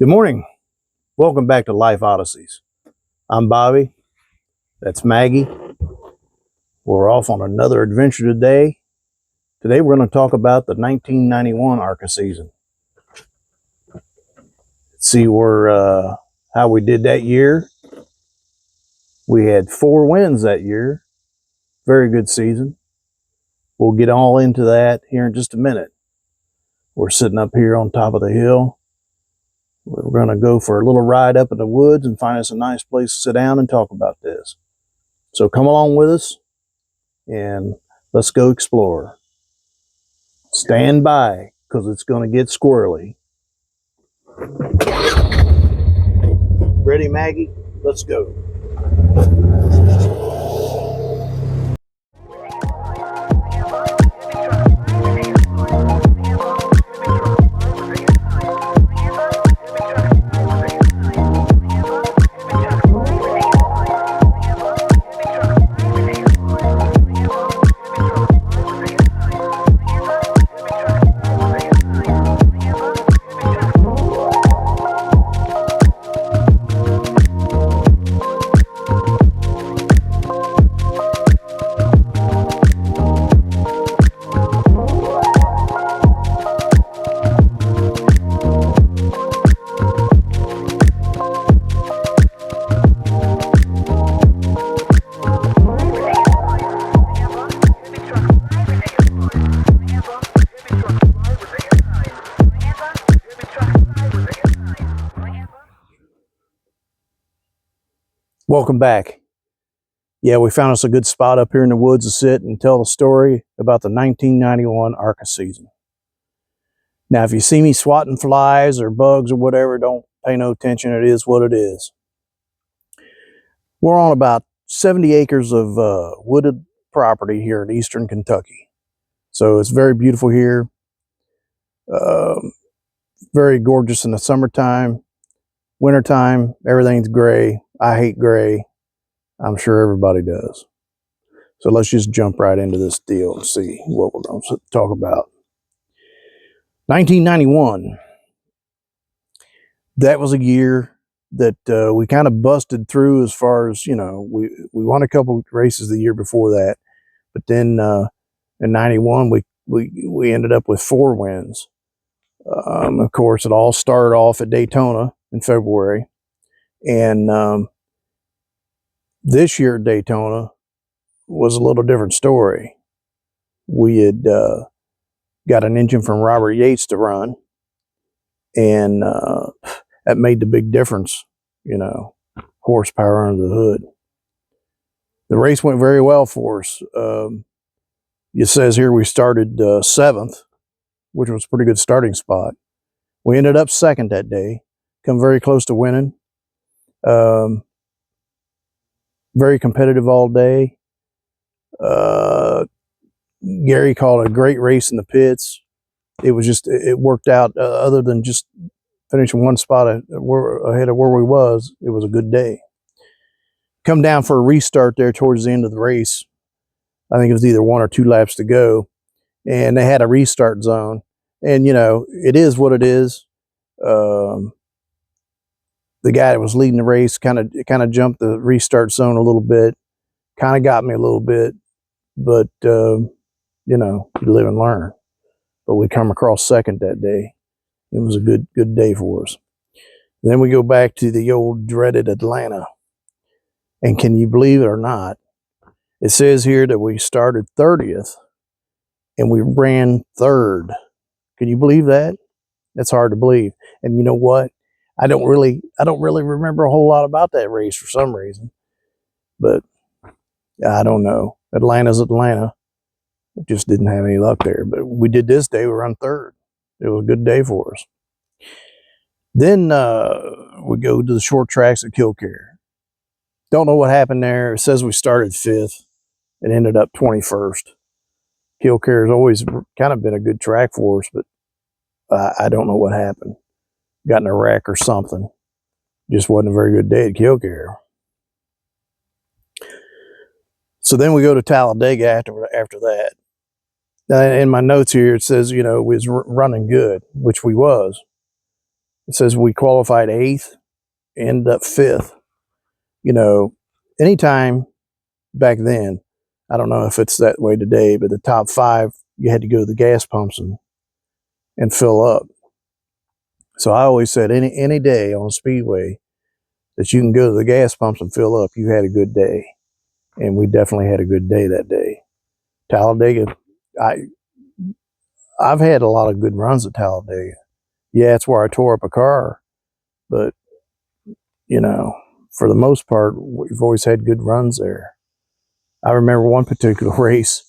Good morning. Welcome back to Life Odysseys. I'm Bobby. That's Maggie. We're off on another adventure today. Today we're going to talk about the 1991 ARCA season. See how we did that year. We had 4 wins that year. Very good season. We'll get all into that here in just a minute. We're sitting up here on top of the hill. We're going to go for a little ride up in the woods and find us a nice place to sit down and talk about this. So come along with us and let's go explore. Stand by, because it's going to get squirrely. Ready, Maggie? Let's go. Welcome back. Yeah, we found us a good spot up here in the woods to sit and tell the story about the 1991 ARCA season. Now, if you see me swatting flies or bugs or whatever, don't pay no attention. It is what it is. We're on about 70 acres of wooded property here in eastern Kentucky. So it's very beautiful here. Very gorgeous in the summertime. Wintertime, everything's gray. I hate gray. I'm sure everybody does. So let's just jump right into this deal and see what we're going to talk about. 1991. That was a year that we kind of busted through as far as, we won a couple races the year before that. But then in 91, we ended up with 4 wins. Of course, it all started off at Daytona in February. And this year at Daytona was a little different story. We had got an engine from Robert Yates to run, and that made the big difference, horsepower under the hood. The race went very well for us. It says here we started 7th, which was a pretty good starting spot. We ended up 2nd that day, come very close to winning. Very competitive all day. Gary called a great race in the pits. It was just, it worked out. Other than just finishing 1 spot ahead of where we was, it was a good day. Come down for a restart there towards the end of the race. I think it was either 1 or 2 laps to go, and they had a restart zone. And it is what it is. The guy that was leading the race kind of jumped the restart zone a little bit, kind of got me a little bit, but you live and learn. But we come across 2nd that day. It was a good day for us. Then we go back to the old dreaded Atlanta, and can you believe it or not, it says here that we started 30th and we ran 3rd. Can you believe that? That's hard to believe. And you know what? I don't really remember a whole lot about that race for some reason, but I don't know. Atlanta's Atlanta. Just didn't have any luck there, but we did this day. We run 3rd. It was a good day for us. Then we go to the short tracks at Kilcare. Don't know what happened there. It says we started 5th and ended up 21st. Kilcare has always kind of been a good track for us, but I don't know what happened. Got in a wreck or something. Just wasn't a very good day at Kilcare. So then we go to Talladega after that. In my notes here, it says, we was running good, which we was. It says we qualified 8th, ended up 5th. You know, anytime back then, I don't know if it's that way today, but the top 5, you had to go to the gas pumps and fill up. So I always said any day on Speedway that you can go to the gas pumps and fill up, you had a good day. And we definitely had a good day that day. Talladega, I've had a lot of good runs at Talladega. Yeah, it's where I tore up a car, but you know, for the most part, we've always had good runs there. I remember one particular race.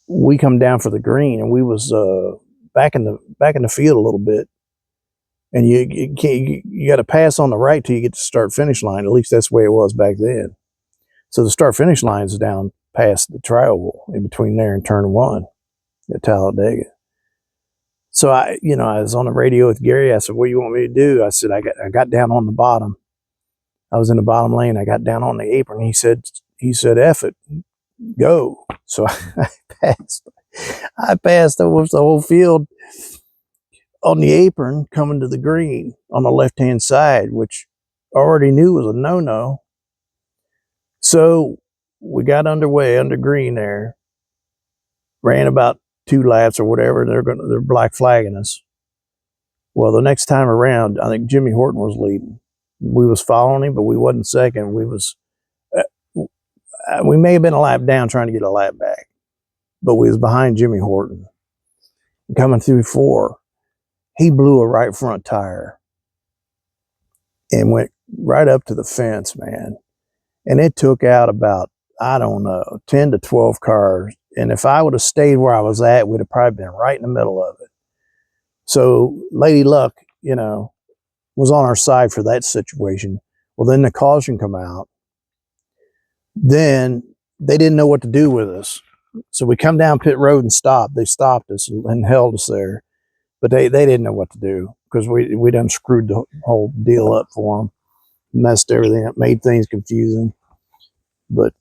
We come down for the green, and we was back in the field a little bit, and you got to pass on the right till you get to start finish line. At least that's the way it was back then. So the start finish line is down past the tri-oval in between there and turn 1 at Talladega. So I was on the radio with Gary. I said, "What do you want me to do?" I said, I got down on the bottom. I was in the bottom lane. I got down on the apron. He said, "F it, go." So I passed. I passed almost the whole field on the apron coming to the green on the left-hand side, which I already knew was a no-no. So we got underway under green there, ran about 2 laps or whatever. They're black flagging us. Well, the next time around, I think Jimmy Horton was leading. We was following him, but we wasn't second. We may have been a lap down trying to get a lap back, but we was behind Jimmy Horton. Coming through 4, he blew a right front tire and went right up to the fence, man. And it took out about, I don't know, 10 to 12 cars. And if I would have stayed where I was at, we'd have probably been right in the middle of it. So Lady Luck, was on our side for that situation. Well, then the caution come out. Then they didn't know what to do with us. So we come down pit road and stopped. They stopped us and held us there. But they didn't know what to do because we done screwed the whole deal up for them. Messed everything up, made things confusing. But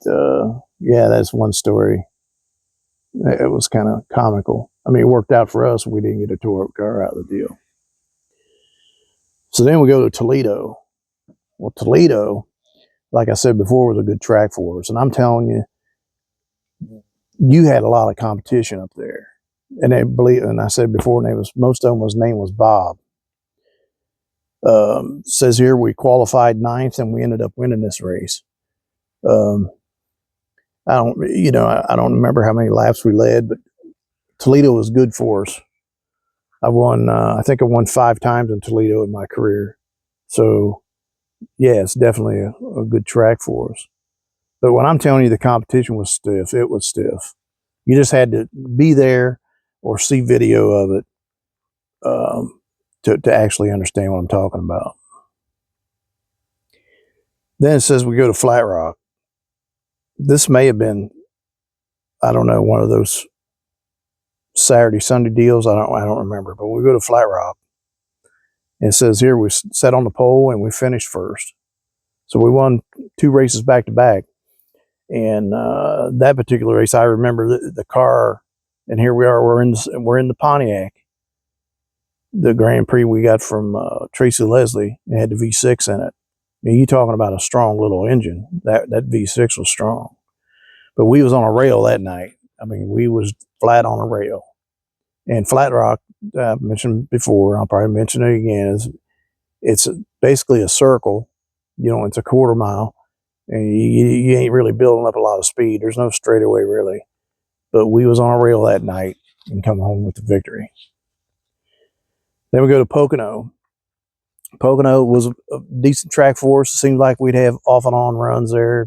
yeah, that's one story. It was kind of comical. I mean, it worked out for us. We didn't get a tore up car out of the deal. So then we go to Toledo. Well, Toledo, like I said before, was a good track for us. And I'm telling you, you had a lot of competition up there. And I said before, most of them name was Bob. Says here we qualified 9th and we ended up winning this race. I don't remember how many laps we led, but Toledo was good for us. I think I won 5 times in Toledo in my career. So yeah, it's definitely a good track for us. But when I'm telling you the competition was stiff, it was stiff. You just had to be there or see video of it to actually understand what I'm talking about. Then it says we go to Flat Rock. This may have been, I don't know, one of those Saturday, Sunday deals. I don't remember, but we go to Flat Rock. And it says here we sat on the pole and we finished first. So we won 2 races back to back. And that particular race, I remember the car, and here we are, we're in the Pontiac. The Grand Prix we got from Tracy Leslie. It had the V6 in it. I mean, you talking about a strong little engine. That V6 was strong. But we was on a rail that night. I mean, we was flat on a rail. And Flat Rock, I mentioned before, I'll probably mention it again, it's basically a circle. It's a 1/4 mile. And you ain't really building up a lot of speed. There's no straightaway really. But we was on a rail that night and come home with the victory. Then we go to Pocono. Pocono was a decent track for us. It seemed like we'd have off and on runs there.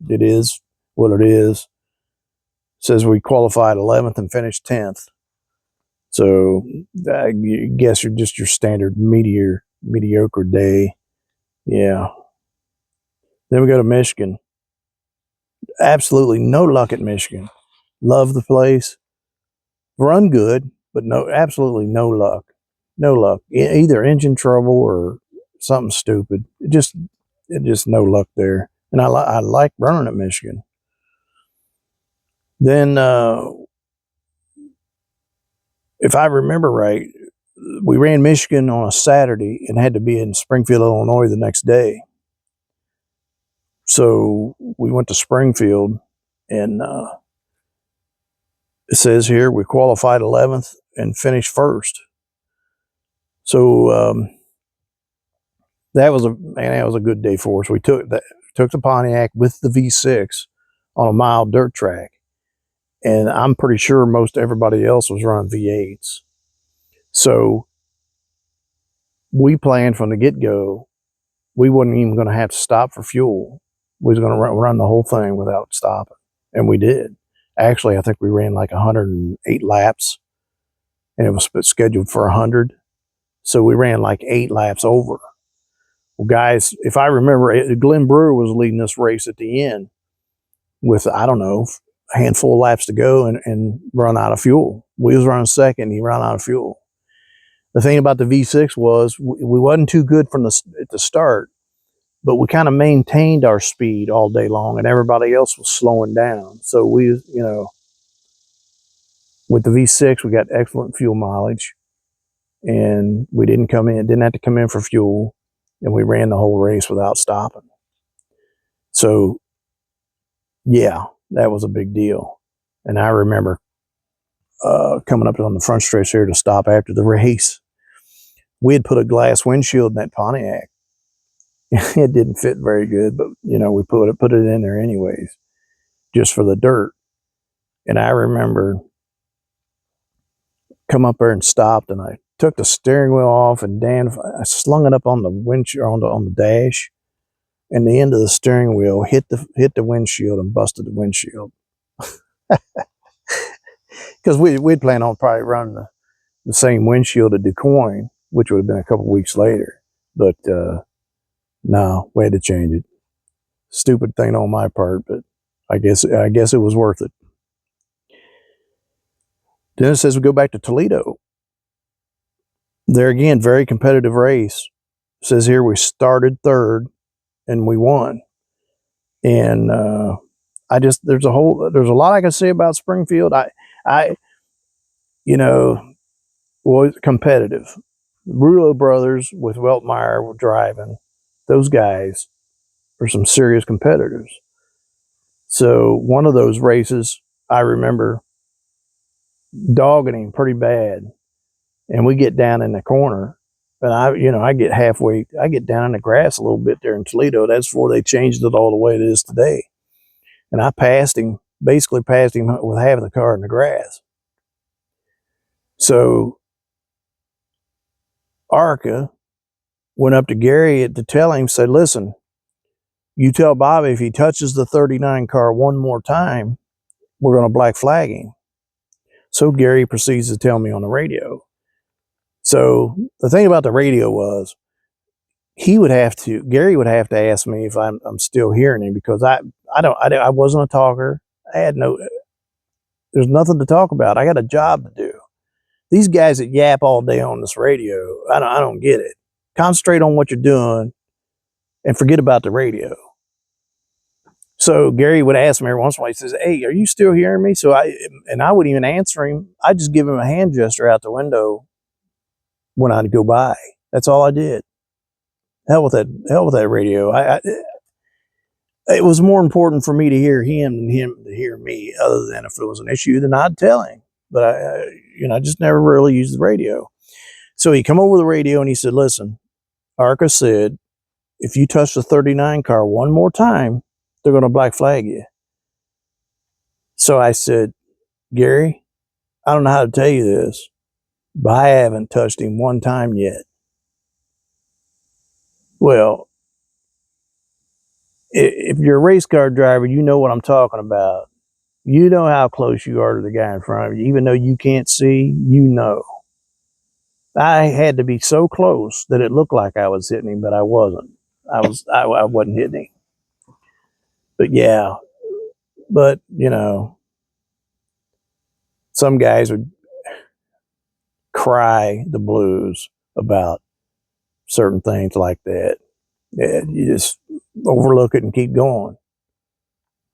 It is what it is. It says we qualified 11th and finished 10th. So I guess you're just your standard mediocre day. Yeah. Then we go to Michigan. Absolutely no luck at Michigan. Love the place. Run good, but absolutely no luck. No luck. Either engine trouble or something stupid. It just no luck there. And I like running at Michigan. Then if I remember right, we ran Michigan on a Saturday and had to be in Springfield, Illinois the next day. So we went to Springfield, and it says here we qualified 11th and finished first. So that was a good day for us. We took the Pontiac with the V6 on a mild dirt track, and I'm pretty sure most everybody else was running V8s. So we planned from the get-go we wasn't even going to have to stop for fuel. We was going to run the whole thing without stopping, and we did. Actually, I think we ran like 108 laps, and it was scheduled for 100. So we ran like 8 laps over. Well, guys, if I remember, Glenn Brewer was leading this race at the end with, I don't know, a handful of laps to go and run out of fuel. We was running second, he ran out of fuel. The thing about the V6 was we wasn't too good at the start, but we kind of maintained our speed all day long, and everybody else was slowing down. So we, with the V6, we got excellent fuel mileage, and we didn't have to come in for fuel, and we ran the whole race without stopping. So, yeah, that was a big deal. And I remember coming up on the front stretch here to stop after the race. We had put a glass windshield in that Pontiac. It didn't fit very good, but we put it in there anyways, just for the dirt. And I remember come up there and stopped, and I took the steering wheel off, and I slung it up on the windshield on the dash, and the end of the steering wheel hit the windshield and busted the windshield. Because we'd planned on probably running the same windshield at DuQuoin, which would have been a couple weeks later, but no, we had to change it. Stupid thing on my part, but I guess it was worth it. Then it says we go back to Toledo. There again, very competitive race. It says here we started third and we won. And there's a lot I can say about Springfield. Was competitive. Rulo brothers with Weltmeyer were driving. Those guys are some serious competitors. So one of those races, I remember dogging him pretty bad, and we get down in the corner, and I get halfway, I get down in the grass a little bit there in Toledo. That's before they changed it all the way it is today. And I basically passed him with half of the car in the grass. So ARCA went up to Gary to tell him, said, listen, you tell Bobby if he touches the 39 car one more time, we're going to black flag him. So Gary proceeds to tell me on the radio. So the thing about the radio was Gary would have to ask me if I'm still hearing him, because I wasn't a talker. There's nothing to talk about. I got a job to do. These guys that yap all day on this radio, I don't get it. Concentrate on what you're doing and forget about the radio. So Gary would ask me every once in a while, he says, hey, are you still hearing me? So I wouldn't even answer him. I just give him a hand gesture out the window when I'd go by. That's all I did. Hell with that radio. It was more important for me to hear him than him to hear me. Other than if it was an issue, then I'd tell him. But I just never really used the radio. So he come over the radio and he said, listen, ARCA said, if you touch the 39 car one more time, they're going to black flag you. So I said, Gary, I don't know how to tell you this, but I haven't touched him one time yet. Well, if you're a race car driver, you know what I'm talking about. You know how close you are to the guy in front of you. Even though you can't see, you know. I had to be so close that it looked like I was hitting him, but I wasn't. I wasn't hitting him. But yeah, some guys would cry the blues about certain things like that. Yeah, you just overlook it and keep going.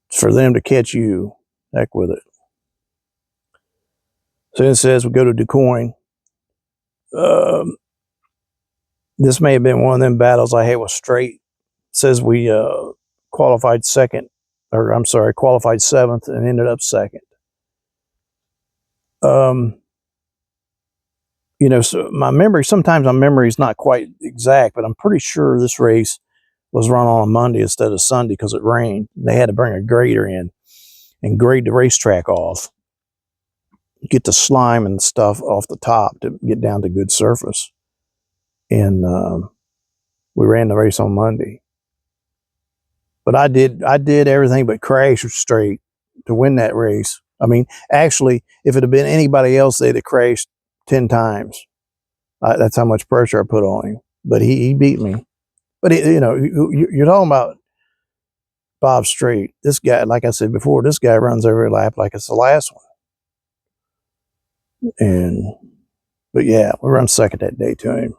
It's for them to catch you. Heck with it. So it says we go to DuQuoin. This may have been one of them battles I hate with straight. It says we qualified second, or I'm sorry, qualified seventh and ended up second. You know, so sometimes my memory is not quite exact, but I'm pretty sure this race was run on a Monday instead of Sunday because it rained. They had to bring a grader in and grade the racetrack off, get the slime and stuff off the top to get down to good surface. And we ran the race on Monday. But I did everything but crash straight to win that race. I mean, actually, if it had been anybody else, they'd have crashed 10 times. That's how much pressure I put on him. But he beat me. But, you know, you're talking about Bob Straight. This guy, like I said before, this guy runs every lap like it's the last one. But yeah, we run second that day to him.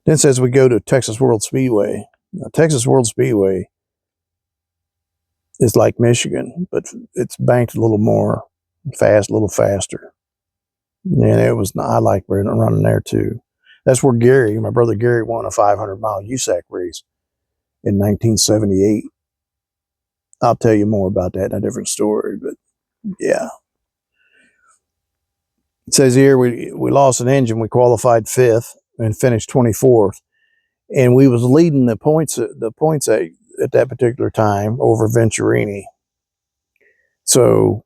Then it says we go to Texas World Speedway. Now, Texas World Speedway is like Michigan, but it's banked a little more fast, a little faster. And I like running there too. That's where my brother Gary, won a 500-mile USAC race in 1978. I'll tell you more about that in a different story, but yeah. It says here we lost an engine. We qualified 5th and finished 24th. And we was leading the points at that particular time over Venturini. So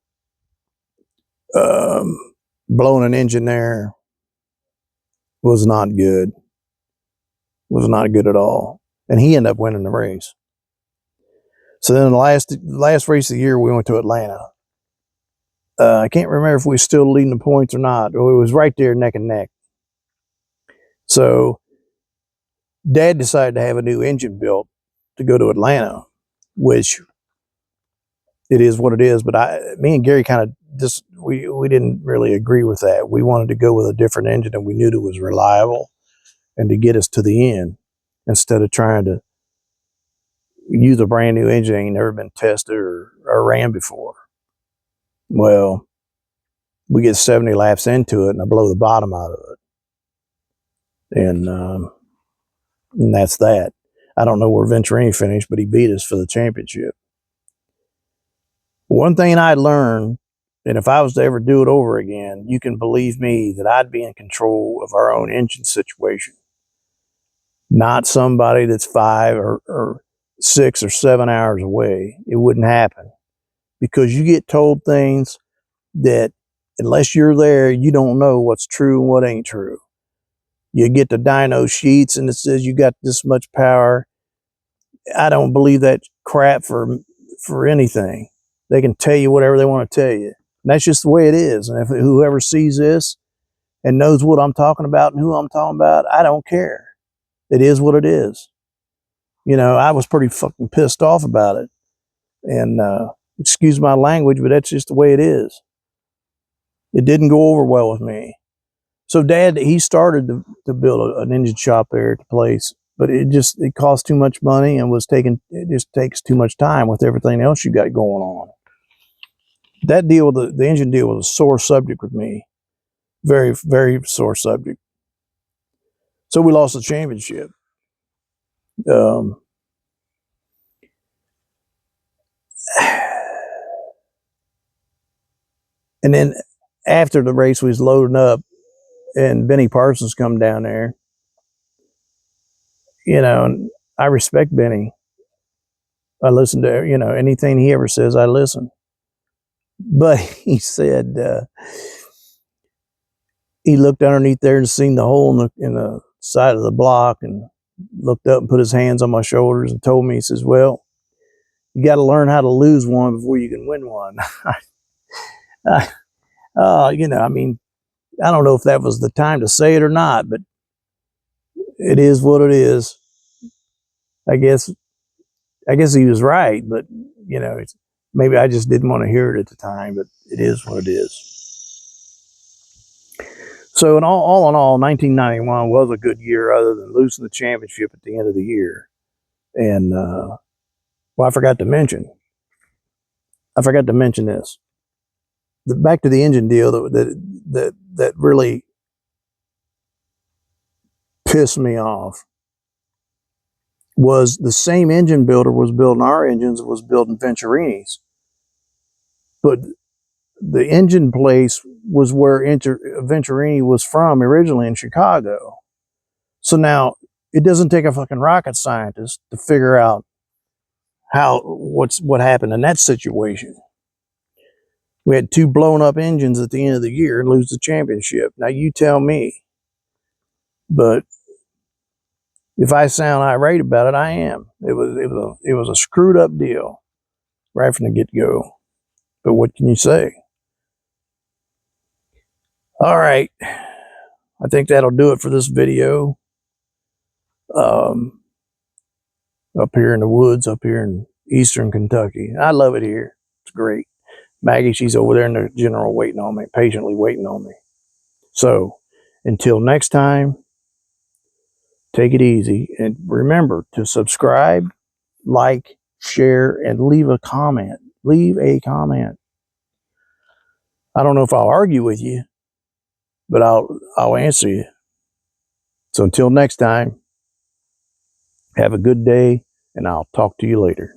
blowing an engine there was not good. Was not good at all. And he ended up winning the race. So then the last race of the year, we went to Atlanta. I can't remember if we were still leading the points or not. It was right there neck and neck. So Dad decided to have a new engine built to go to Atlanta, which it is what it is. But me and Gary kind of we didn't really agree with that. We wanted to go with a different engine and we knew that was reliable and to get us to the end instead of trying to use a brand new engine that ain't never been tested or ran before. Well, we get 70 laps into it and I blow the bottom out of it. And that's that. I don't know where Venturini finished, but he beat us for the championship. One thing I learned, and if I was to ever do it over again, you can believe me that I'd be in control of our own engine situation. Not somebody that's 5 or 6 or 7 hours away. It wouldn't happen. Because you get told things that unless you're there, you don't know what's true and what ain't true. You get the dyno sheets and it says you got this much power. I don't believe that crap for anything. They can tell you whatever they want to tell you. And that's just the way it is. And if whoever sees this and knows what I'm talking about and who I'm talking about, I don't care. It is what it is. You know, I was pretty fucking pissed off about it. And excuse my language, but that's just the way it is. It didn't go over well with me. So Dad, he started to build an engine shop there at the place, but it cost too much money and it just takes too much time with everything else you got going on. That deal with the engine deal was a sore subject with me. Very, very sore subject. So we lost the championship. And then after the race, we was loading up and Benny Parsons come down there. You know, and I respect Benny. I listen to, you know, anything he ever says, I listen. But he said, he looked underneath there and seen the hole in the side of the block and looked up and put his hands on my shoulders and told me, he says, well, you got to learn how to lose one before you can win one. You know, I mean, I don't know if that was the time to say it or not, but it is what it is. I guess he was right, but you know, maybe I just didn't want to hear it at the time, but it is what it is. So all in all, 1991 was a good year other than losing the championship at the end of the year. And, well, I forgot to mention this. back to the engine deal that really pissed me off was the same engine builder was building our engines, was building Venturini's, but the engine place was where Venturini was from originally, in Chicago. So now it doesn't take a fucking rocket scientist to figure out what happened in that situation. We had 2 blown up engines at the end of the year and lose the championship. Now you tell me. But if I sound irate about it, I am. It was a screwed up deal right from the get go. But what can you say? All right, I think that'll do it for this video. Up here in the woods, up here in eastern Kentucky, I love it here. It's great. Maggie, she's over there in the general waiting on me, patiently waiting on me. So until next time, take it easy, and remember to subscribe, like, share, and leave a comment. Leave a comment. I don't know if I'll argue with you, but I'll answer you. So until next time, have a good day, and I'll talk to you later.